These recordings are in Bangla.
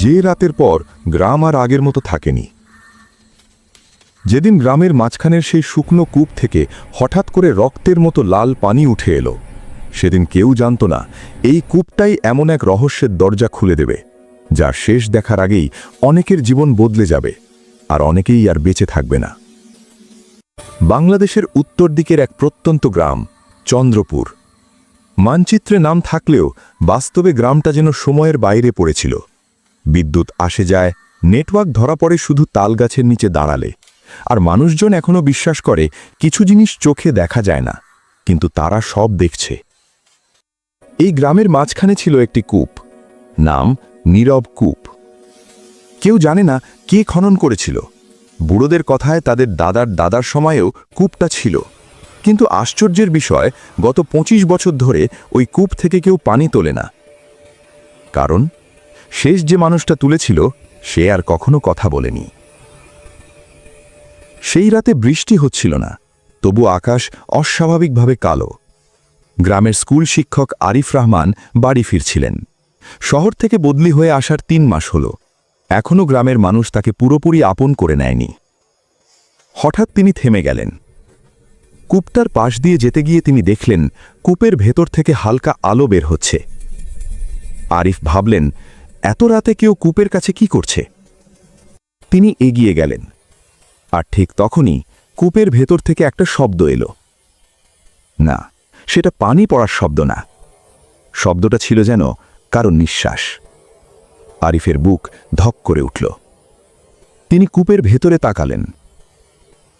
যে রাতের পর গ্রাম আর আগের মতো থাকেনি। যেদিন গ্রামের মাঝখানের সেই শুকনো কূপ থেকে হঠাৎ করে রক্তের মতো লাল পানি উঠে এলো, সেদিন কেউ জানত না এই কূপটাই এমন এক রহস্যের দরজা খুলে দেবে, যার শেষ দেখার আগেই অনেকের জীবন বদলে যাবে, আর অনেকেই আর বেঁচে থাকবে না। বাংলাদেশের উত্তর দিকের এক প্রত্যন্ত গ্রাম চন্দ্রপুর। মানচিত্রে নাম থাকলেও বাস্তবে গ্রামটা যেন সময়ের বাইরে পড়েছিল। বিদ্যুৎ আসে যায়, নেটওয়ার্ক ধরা পড়ে শুধু তালগাছের নিচে দাঁড়ালে, আর মানুষজন এখনো বিশ্বাস করে কিছু জিনিস চোখে দেখা যায় না, কিন্তু তারা সব দেখছে। এই গ্রামের মাঝখানে ছিল একটি কূপ, নাম নীরব কূপ। কেউ জানে না কে খনন করেছিল। বুড়োদের কথায় তাদের দাদার দাদার সময়েও কূপটা ছিল, কিন্তু আশ্চর্যের বিষয় গত ২৫ বছর ধরে ওই কূপ থেকে কেউ পানি তোলে না। কারণ শেষ যে মানুষটা তুলেছিল সে আর কখনো কথা বলেনি। সেই রাতে বৃষ্টি হচ্ছিল না, তবু আকাশ অস্বাভাবিকভাবে কালো। গ্রামের স্কুল শিক্ষক আরিফ রহমান বাড়ি ফিরছিলেন। শহর থেকে বদলি হয়ে আসার ৩ মাস হল, এখনও গ্রামের মানুষ তাকে পুরোপুরি আপন করে নেয়নি। হঠাৎ তিনি থেমে গেলেন। কূপটার পাশ দিয়ে যেতে গিয়ে তিনি দেখলেন কূপের ভেতর থেকে হালকা আলো বের হচ্ছে। আরিফ ভাবলেন, এত রাতে কেউ কূপের কাছে কি করছে? তিনি এগিয়ে গেলেন, আর ঠিক তখনই কূপের ভেতর থেকে একটা শব্দ এলো। না, সেটা পানি পড়ার শব্দ না, শব্দটা ছিল যেন কারো নিঃশ্বাস। আরিফের বুক ধক করে উঠল। তিনি কূপের ভেতরে তাকালেন,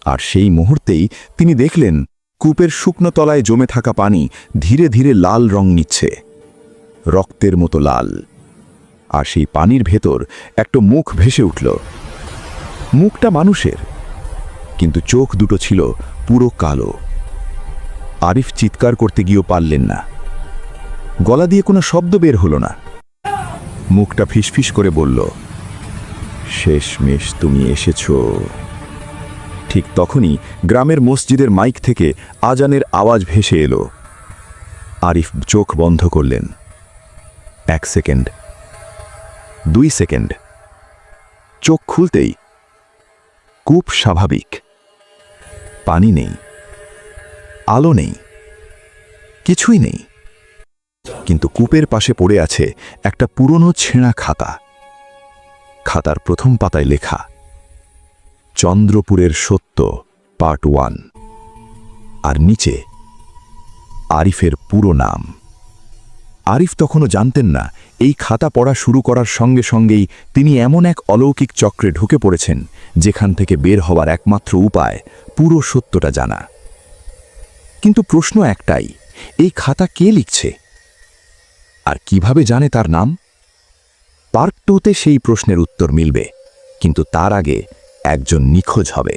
আর সেই মুহূর্তেই তিনি দেখলেন কূপের শুকনো তলায় জমে থাকা পানি ধীরে ধীরে লাল রং নিচ্ছে, রক্তের মতো লাল। আর সেই পানির ভেতর একটা মুখ ভেসে উঠল। মুখটা মানুষের, কিন্তু চোখ দুটো ছিল পুরো কালো। আরিফ চিৎকার করতে গিয়েও পারলেন না, গলা দিয়ে কোনো শব্দ বের হলো না। মুখটা ফিসফিস করে বলল, শেষমেশ তুমি এসেছো। ঠিক তখনই গ্রামের মসজিদের মাইক থেকে আজানের আওয়াজ ভেসে এলো। আরিফ চোখ বন্ধ করলেন। ১ সেকেন্ড, ২ সেকেন্ড। চোখ খুলতেই কূপ স্বাভাবিক, পানি নেই, আলো নেই, কিছুই নেই। কিন্তু কূপের পাশে পড়ে আছে একটা পুরনো ছেঁড়া খাতা। খাতার প্রথম পাতায় লেখা, চন্দ্রপুরের সত্য পার্ট 1। আর নিচে আরিফের পুরো নাম। আরিফ তখনও জানতেন না এই খাতা পড়া শুরু করার সঙ্গে সঙ্গেই তিনি এমন এক অলৌকিক চক্রে ঢুকে পড়েছেন যেখান থেকে বের হওয়ার একমাত্র উপায় পুরো সত্যটা জানা। কিন্তু প্রশ্ন একটাই, এই খাতা কে লিখছে আর কিভাবে জানে তার নাম? পার্ট 2তে সেই প্রশ্নের উত্তর মিলবে, কিন্তু তার আগে একজন নিখোঁজ হবে।